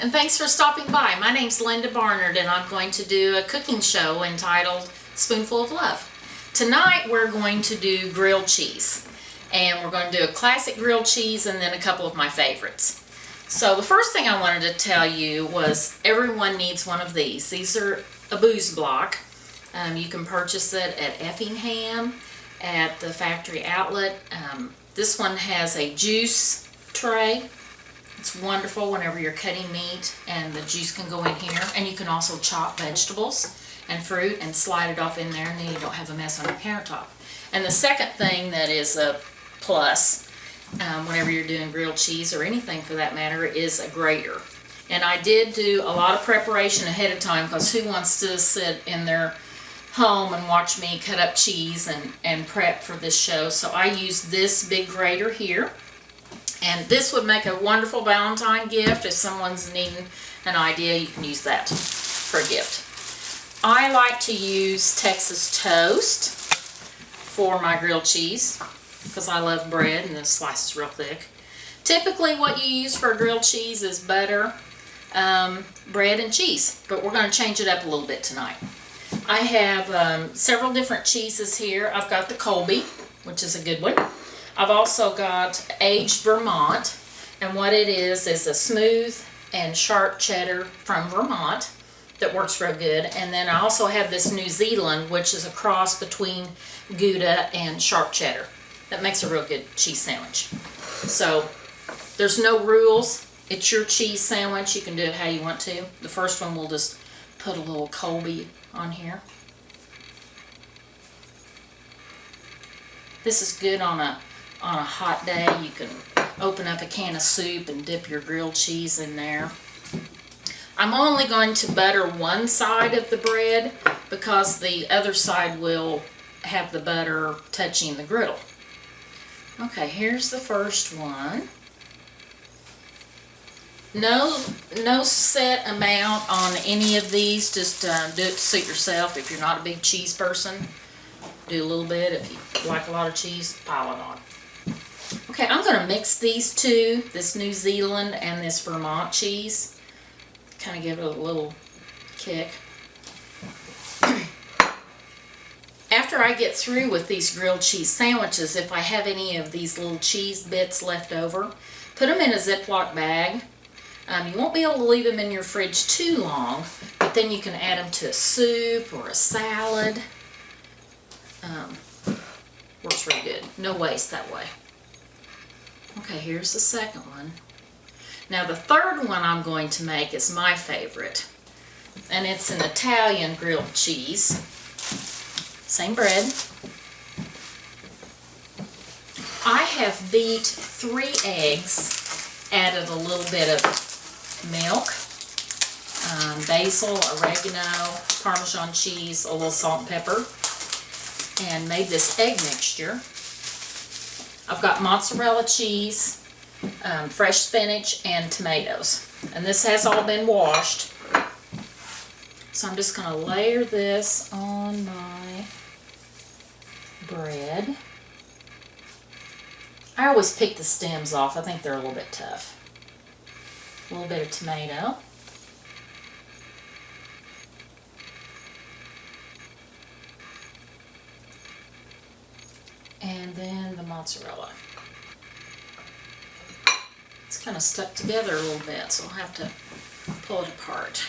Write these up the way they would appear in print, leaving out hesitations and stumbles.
and thanks for stopping by. My name's Linda Barnard, and I'm going to do a cooking show entitled Spoonful of Love. Tonight we're going to do grilled cheese, and we're going to do a classic grilled cheese and then a couple of my favorites. So the first thing I wanted to tell you was everyone needs one of these. These are a booze block. You can purchase it at Effingham, at the factory outlet. This one has a juice tray. It's wonderful whenever you're cutting meat, and the juice can go in here, and you can also chop vegetables and fruit and slide it off in there, and then you don't have a mess on your countertop. And the second thing that is a plus whenever you're doing grilled cheese or anything for that matter is a grater. And I did do a lot of preparation ahead of time, because who wants to sit in their home and watch me cut up cheese and prep for this show? So I used this big grater here. And this would make a wonderful Valentine gift. If someone's needing an idea, you can use that for a gift. I like to use Texas toast for my grilled cheese because I love bread and the slice is real thick. Typically what you use for grilled cheese is butter, bread, and cheese, but we're going to change it up a little bit tonight. I have several different cheeses here. I've got the Colby, which is a good one. I've also got aged Vermont, and what it is a smooth and sharp cheddar from Vermont that works real good. And then I also have this New Zealand, which is a cross between Gouda and sharp cheddar. That makes a real good cheese sandwich. So there's no rules. It's your cheese sandwich. You can do it how you want to. The first one, we'll just put a little Colby on here. This is good on a hot day. You can open up a can of soup and dip your grilled cheese in there. I'm only going to butter one side of the bread because the other side will have the butter touching the griddle. Okay, here's the first one. No set amount on any of these. Just do it to suit yourself. If you're not a big cheese person, do a little bit. If you like a lot of cheese, pile it on. Okay, I'm going to mix these two, this New Zealand and this Vermont cheese. Kind of give it a little kick. After I get through with these grilled cheese sandwiches, if I have any of these little cheese bits left over, put them in a Ziploc bag. You won't be able to leave them in your fridge too long, but then you can add them to a soup or a salad. Works really good. No waste that way. Okay, here's the second one. Now the third one I'm going to make is my favorite, and it's an Italian grilled cheese. Same bread. I have beat 3 eggs, added a little bit of milk, basil, oregano, Parmesan cheese, a little salt and pepper, and made this egg mixture. I've got mozzarella cheese, fresh spinach, and tomatoes. And this has all been washed. So I'm just going to layer this on my bread. I always pick the stems off. I think they're a little bit tough. A little bit of tomato. And then the mozzarella. It's kind of stuck together a little bit, so I'll have to pull it apart.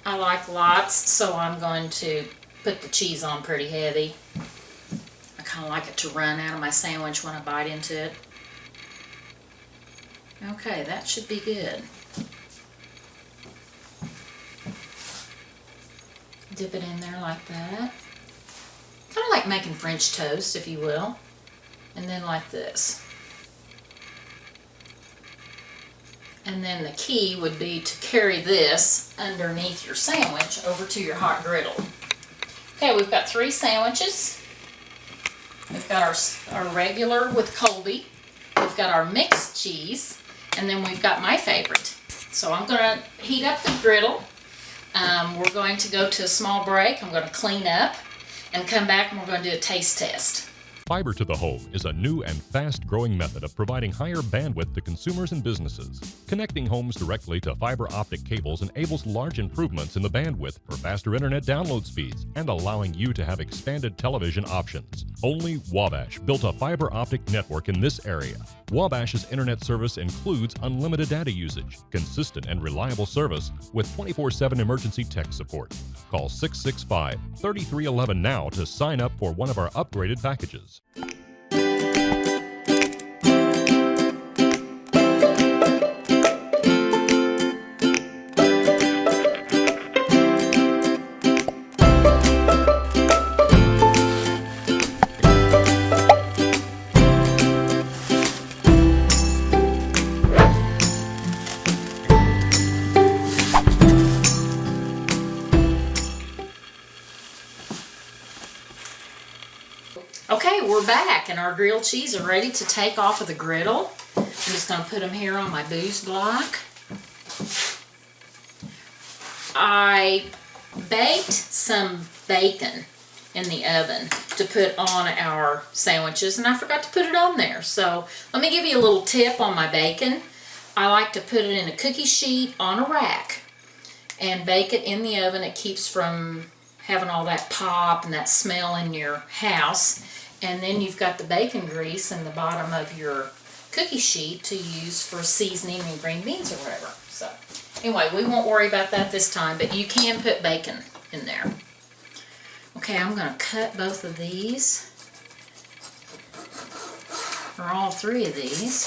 I like lots, so I'm going to put the cheese on pretty heavy. I kind of like it to run out of my sandwich when I bite into it. Okay, that should be good. Dip it in there like that. Kind of like making French toast, if you will. And then like this. And then the key would be to carry this underneath your sandwich over to your hot griddle. Okay, we've got 3 sandwiches. We've got our regular with Colby. We've got our mixed cheese. And then we've got my favorite. So I'm going to heat up the griddle. We're going to go to a small break. I'm going to clean up. and come back and we're going to do a taste test. Fiber to the home is a new and fast-growing method of providing higher bandwidth to consumers and businesses. Connecting homes directly to fiber optic cables enables large improvements in the bandwidth for faster internet download speeds and allowing you to have expanded television options. Only Wabash built a fiber optic network in this area. Wabash's internet service includes unlimited data usage, consistent and reliable service with 24/7 emergency tech support. Call 665-3311 now to sign up for one of our upgraded packages. Okay, we're back and our grilled cheese are ready to take off of the griddle. I'm just going to put them here on my booze block. I baked some bacon in the oven to put on our sandwiches and I forgot to put it on there. So let me give you a little tip on my bacon. I like to put it in a cookie sheet on a rack and bake it in the oven. It keeps from having all that pop and that smell in your house. And then you've got the bacon grease in the bottom of your cookie sheet to use for seasoning and green beans or whatever. So anyway, we won't worry about that this time, but you can put bacon in there. Okay, I'm going to cut both of these, or all three of these.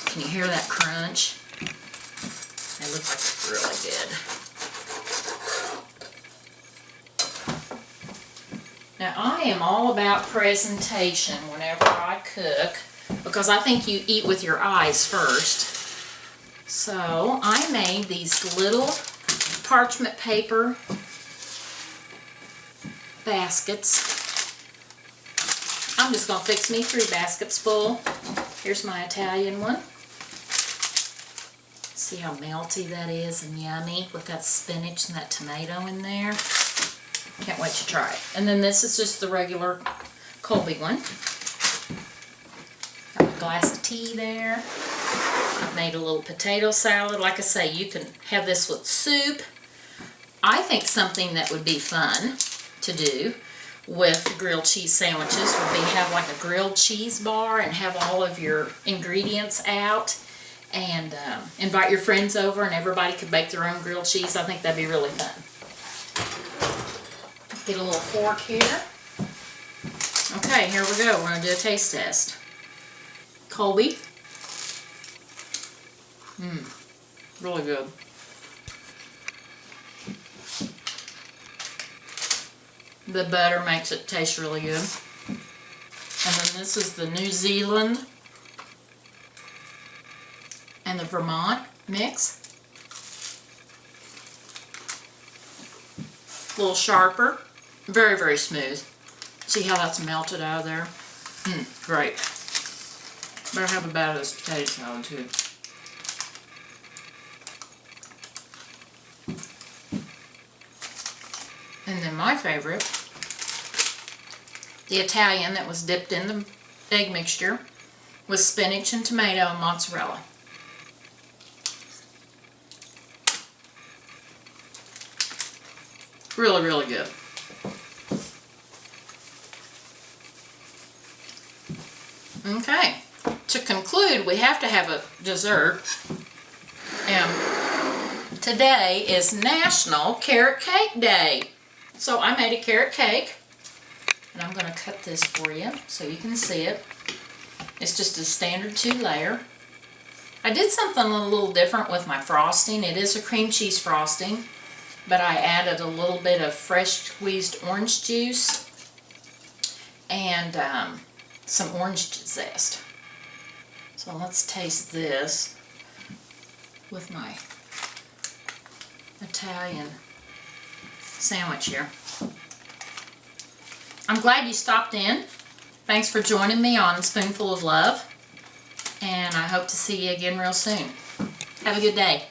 Can you hear that crunch? They look like it's really good. Now, I am all about presentation whenever I cook because I think you eat with your eyes first. So, I made these little parchment paper baskets. I'm just going to fix me 3 baskets full. Here's my Italian one. See how melty that is and yummy with that spinach and that tomato in there. Can't wait to try it. And then this is just the regular Colby one. Got a glass of tea there. I've made a little potato salad. Like I say, you can have this with soup. I think something that would be fun to do with grilled cheese sandwiches would be have like a grilled cheese bar and have all of your ingredients out and invite your friends over and everybody could bake their own grilled cheese. I think that'd be really fun. Get a little fork here. Okay, here we go. We're going to do a taste test. Colby. Really good. The butter makes it taste really good. And then this is the New Zealand and the Vermont mix. A little sharper. Very, very smooth. See how that's melted out of there? Great. Better have a bite of this potato salad too. And then my favorite, the Italian that was dipped in the egg mixture with spinach and tomato and mozzarella. Really, really good. Okay, to conclude, we have to have a dessert. And today is National Carrot Cake Day. So I made a carrot cake. And I'm going to cut this for you so you can see it. It's just a standard 2-layer. I did something a little different with my frosting. It is a cream cheese frosting, but I added a little bit of fresh squeezed orange juice and some orange zest. So let's taste this with my Italian sandwich here. I'm glad you stopped in. Thanks for joining me on Spoonful of Love, and I hope to see you again real soon. Have a good day.